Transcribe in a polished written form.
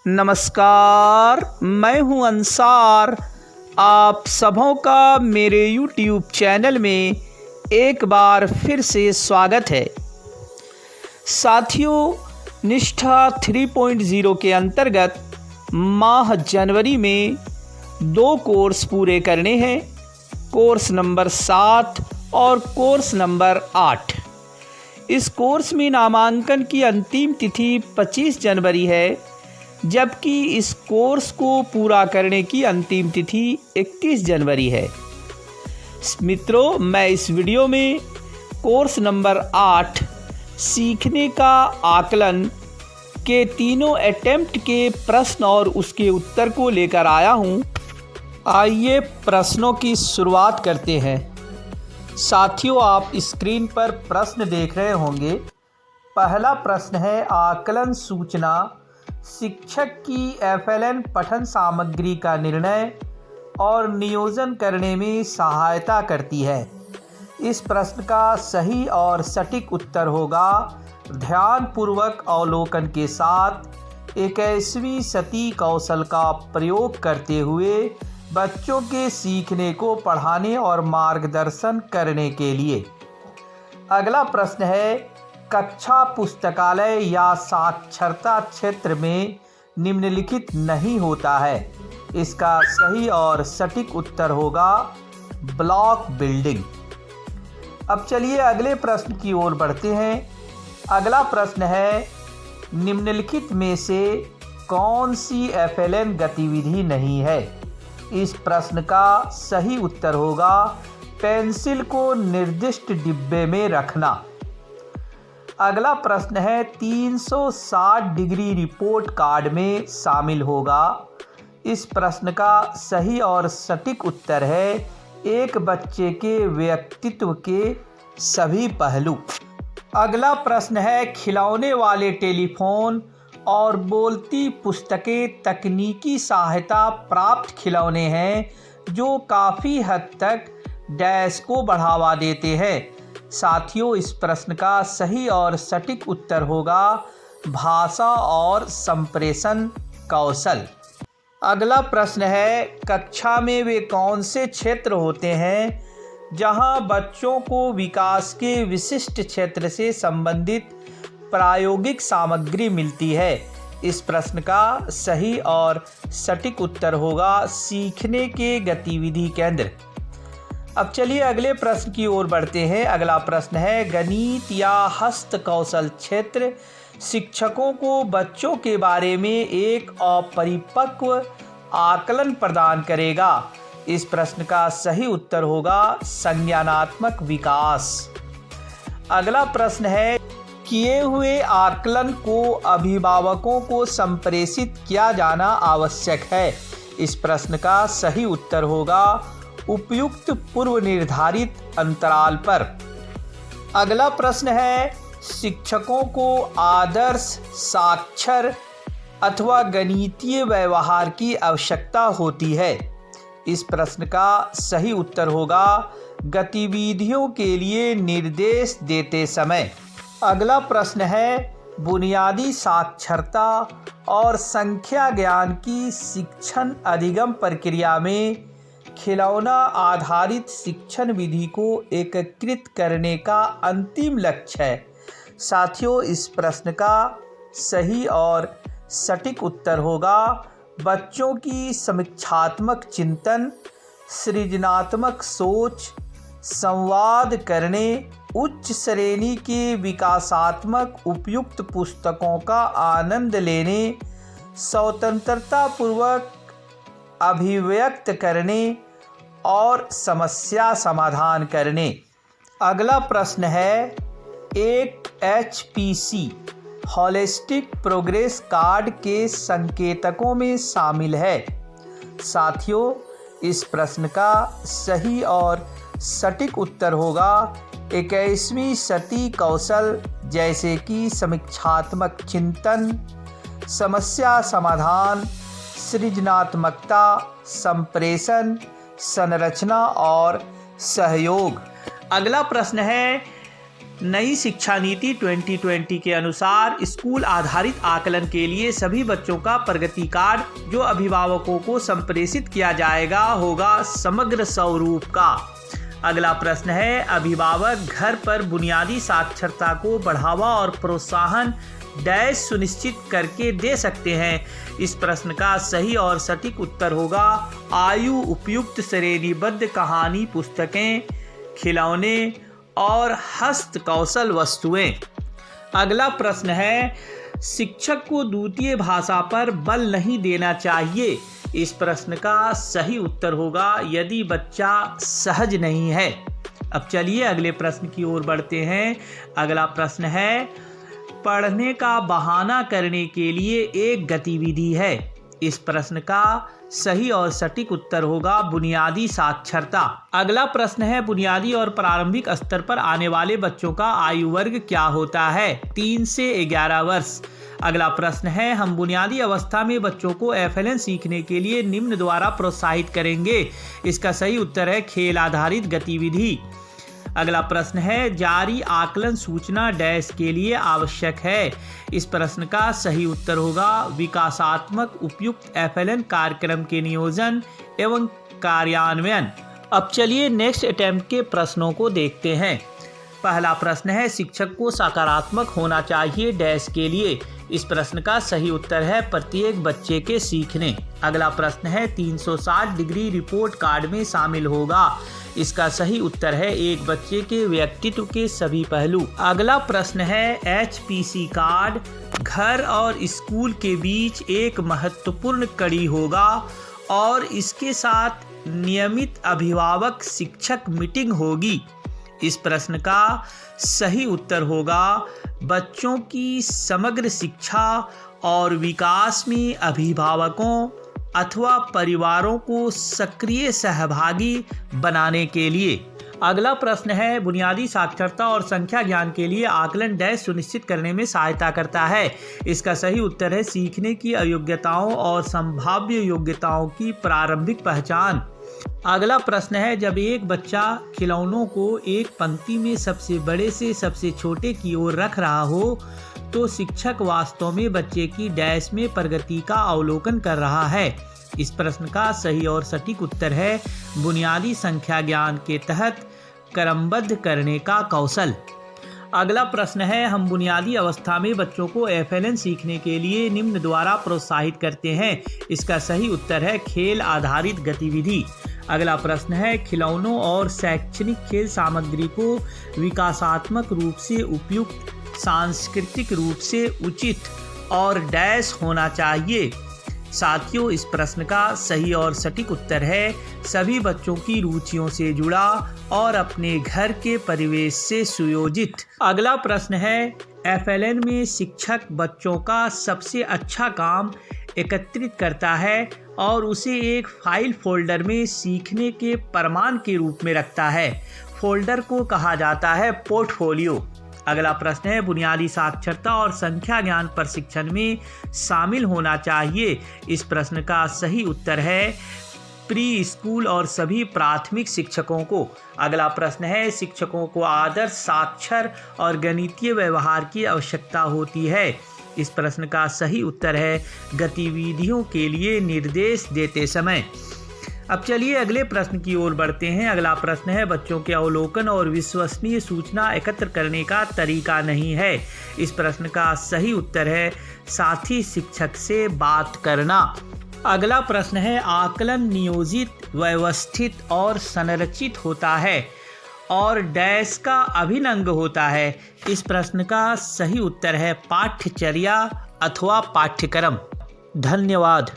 नमस्कार, मैं हूं अंसार। आप सबों का मेरे YouTube चैनल में एक बार फिर से स्वागत है। साथियों, निष्ठा 3.0 के अंतर्गत माह जनवरी में 2 कोर्स पूरे करने हैं, कोर्स नंबर 7 और कोर्स नंबर 8। इस कोर्स में नामांकन की अंतिम तिथि 25 जनवरी है, जबकि इस कोर्स को पूरा करने की अंतिम तिथि 31 जनवरी है। मित्रों, मैं इस वीडियो में कोर्स नंबर 8 सीखने का आकलन के तीनों अटेम्प्ट के प्रश्न और उसके उत्तर को लेकर आया हूं। आइए प्रश्नों की शुरुआत करते हैं। साथियों, आप स्क्रीन पर प्रश्न देख रहे होंगे। पहला प्रश्न है, आकलन सूचना शिक्षक की FLN पठन सामग्री का निर्णय और नियोजन करने में सहायता करती है। इस प्रश्न का सही और सटीक उत्तर होगा, ध्यानपूर्वक अवलोकन के साथ 21वीं सदी कौशल का प्रयोग करते हुए बच्चों के सीखने को पढ़ाने और मार्गदर्शन करने के लिए। अगला प्रश्न है, कक्षा पुस्तकालय या साक्षरता क्षेत्र में निम्नलिखित नहीं होता है। इसका सही और सटीक उत्तर होगा ब्लॉक बिल्डिंग। अब चलिए अगले प्रश्न की ओर बढ़ते हैं। अगला प्रश्न है, निम्नलिखित में से कौन सी FLN गतिविधि नहीं है। इस प्रश्न का सही उत्तर होगा पेंसिल को निर्दिष्ट डिब्बे में रखना। अगला प्रश्न है, 360 डिग्री रिपोर्ट कार्ड में शामिल होगा। इस प्रश्न का सही और सटीक उत्तर है एक बच्चे के व्यक्तित्व के सभी पहलू। अगला प्रश्न है, खिलौने वाले टेलीफोन और बोलती पुस्तकें तकनीकी सहायता प्राप्त खिलौने हैं जो काफ़ी हद तक डैश को बढ़ावा देते हैं। साथियों, इस प्रश्न का सही और सटीक उत्तर होगा भाषा और संप्रेषण कौशल। अगला प्रश्न है, कक्षा में वे कौन से क्षेत्र होते हैं जहां बच्चों को विकास के विशिष्ट क्षेत्र से संबंधित प्रायोगिक सामग्री मिलती है। इस प्रश्न का सही और सटीक उत्तर होगा सीखने के गतिविधि केंद्र। अब चलिए अगले प्रश्न की ओर बढ़ते हैं। अगला प्रश्न है, गणित या हस्त कौशल क्षेत्र शिक्षकों को बच्चों के बारे में एक अपरिपक्व आकलन प्रदान करेगा। इस प्रश्न का सही उत्तर होगा संज्ञानात्मक विकास। अगला प्रश्न है, किए हुए आकलन को अभिभावकों को संप्रेषित किया जाना आवश्यक है। इस प्रश्न का सही उत्तर होगा उपयुक्त पूर्व निर्धारित अंतराल पर। अगला प्रश्न है, शिक्षकों को आदर्श साक्षर अथवा गणितीय व्यवहार की आवश्यकता होती है। इस प्रश्न का सही उत्तर होगा गतिविधियों के लिए निर्देश देते समय। अगला प्रश्न है, बुनियादी साक्षरता और संख्या ज्ञान की शिक्षण अधिगम प्रक्रिया में खिलौना आधारित शिक्षण विधि को एकीकृत करने का अंतिम लक्ष्य है। साथियों, इस प्रश्न का सही और सटीक उत्तर होगा बच्चों की समीक्षात्मक चिंतन, सृजनात्मक सोच, संवाद करने, उच्च श्रेणी के विकासात्मक उपयुक्त पुस्तकों का आनंद लेने, स्वतंत्रता पूर्वक अभिव्यक्त करने और समस्या समाधान करने। अगला प्रश्न है, एक HPC होलिस्टिक प्रोग्रेस कार्ड के संकेतकों में शामिल है। साथियों, इस प्रश्न का सही और सटीक उत्तर होगा 21वीं सदी कौशल जैसे कि समीक्षात्मक चिंतन, समस्या समाधान, सृजनात्मकता, संप्रेषण, संरचना और सहयोग। अगला प्रश्न है, नई शिक्षा नीति 2020 के अनुसार स्कूल आधारित आकलन के लिए सभी बच्चों का प्रगति कार्ड जो अभिभावकों को संप्रेषित किया जाएगा होगा समग्र स्वरूप का। अगला प्रश्न है, अभिभावक घर पर बुनियादी साक्षरता को बढ़ावा और प्रोत्साहन डैश सुनिश्चित करके दे सकते हैं। इस प्रश्न का सही और सटीक उत्तर होगा आयु उपयुक्त श्रेणीबद्ध कहानी पुस्तकें, खिलौने और हस्त कौशल वस्तुएं। अगला प्रश्न है, शिक्षक को द्वितीय भाषा पर बल नहीं देना चाहिए। इस प्रश्न का सही उत्तर होगा यदि बच्चा सहज नहीं है। अब चलिए अगले प्रश्न की ओर बढ़ते हैं। अगला प्रश्न है, पढ़ने का बहाना करने के लिए एक गतिविधि है। इस प्रश्न का सही और सटीक उत्तर होगा बुनियादी साक्षरता। अगला प्रश्न है, बुनियादी और प्रारंभिक स्तर पर आने वाले बच्चों का आयु वर्ग क्या होता है? 3 से 11 वर्ष। अगला प्रश्न है, हम बुनियादी अवस्था में बच्चों को FLN सीखने के लिए निम्न द्वारा प्रोत्साहित करेंगे। इसका सही उत्तर है खेल आधारित गतिविधि। अगला प्रश्न है, जारी आकलन सूचना डैश के लिए आवश्यक है। इस प्रश्न का सही उत्तर होगा विकासात्मक उपयुक्त FLN कार्यक्रम के नियोजन एवं कार्यान्वयन। अब चलिए नेक्स्ट अटेम्प्ट के प्रश्नों को देखते हैं। पहला प्रश्न है, शिक्षक को सकारात्मक होना चाहिए डैश के लिए। इस प्रश्न का सही उत्तर है प्रत्येक बच्चे के सीखने। अगला प्रश्न है, 360 डिग्री रिपोर्ट कार्ड में शामिल होगा। इसका सही उत्तर है एक बच्चे के व्यक्तित्व के सभी पहलू। अगला प्रश्न है, HPC कार्ड घर और स्कूल के बीच एक महत्वपूर्ण कड़ी होगा और इसके साथ नियमित अभिभावक शिक्षक मीटिंग होगी। इस प्रश्न का सही उत्तर होगा बच्चों की समग्र शिक्षा और विकास में अभिभावकों अथवा परिवारों को सक्रिय सहभागी बनाने के लिए। अगला प्रश्न है, बुनियादी साक्षरता और संख्या ज्ञान के लिए आकलन डैश सुनिश्चित करने में सहायता करता है। इसका सही उत्तर है सीखने की अयोग्यताओं और संभाव्य योग्यताओं की प्रारंभिक पहचान। अगला प्रश्न है, जब एक बच्चा खिलौनों को एक पंक्ति में सबसे बड़े से सबसे छोटे की ओर रख रहा हो तो शिक्षक वास्तव में बच्चे की डैश में प्रगति का अवलोकन कर रहा है। इस प्रश्न का सही और सटीक उत्तर है बुनियादी संख्या ज्ञान के तहत क्रमबद्ध करने का कौशल। अगला प्रश्न है, हम बुनियादी अवस्था में बच्चों को FLN सीखने के लिए निम्न द्वारा प्रोत्साहित करते हैं। इसका सही उत्तर है खेल आधारित गतिविधि। अगला प्रश्न है, खिलौनों और शैक्षणिक खेल सामग्री को विकासात्मक रूप से उपयुक्त, सांस्कृतिक रूप से उचित और डैश होना चाहिए। साथियों, इस प्रश्न का सही और सटीक उत्तर है सभी बच्चों की रुचियों से जुड़ा और अपने घर के परिवेश से सुयोजित। अगला प्रश्न है, FLN में शिक्षक बच्चों का सबसे अच्छा काम एकत्रित करता है और उसे एक फाइल फोल्डर में सीखने के प्रमाण के रूप में रखता है। फोल्डर को कहा जाता है पोर्टफोलियो। अगला प्रश्न है, बुनियादी साक्षरता और संख्या ज्ञान प्रशिक्षण में शामिल होना चाहिए। इस प्रश्न का सही उत्तर है प्री स्कूल और सभी प्राथमिक शिक्षकों को। अगला प्रश्न है, शिक्षकों को आदर्श साक्षर और गणितीय व्यवहार की आवश्यकता होती है। इस प्रश्न का सही उत्तर है गतिविधियों के लिए निर्देश देते समय। अब चलिए अगले प्रश्न की ओर बढ़ते हैं। अगला प्रश्न है, बच्चों के अवलोकन और विश्वसनीय सूचना एकत्र करने का तरीका नहीं है। इस प्रश्न का सही उत्तर है साथी शिक्षक से बात करना। अगला प्रश्न है, आकलन नियोजित, व्यवस्थित और संरचित होता है और डैश का अभिन्न अंग होता है। इस प्रश्न का सही उत्तर है पाठ्यचर्या अथवा पाठ्यक्रम। धन्यवाद।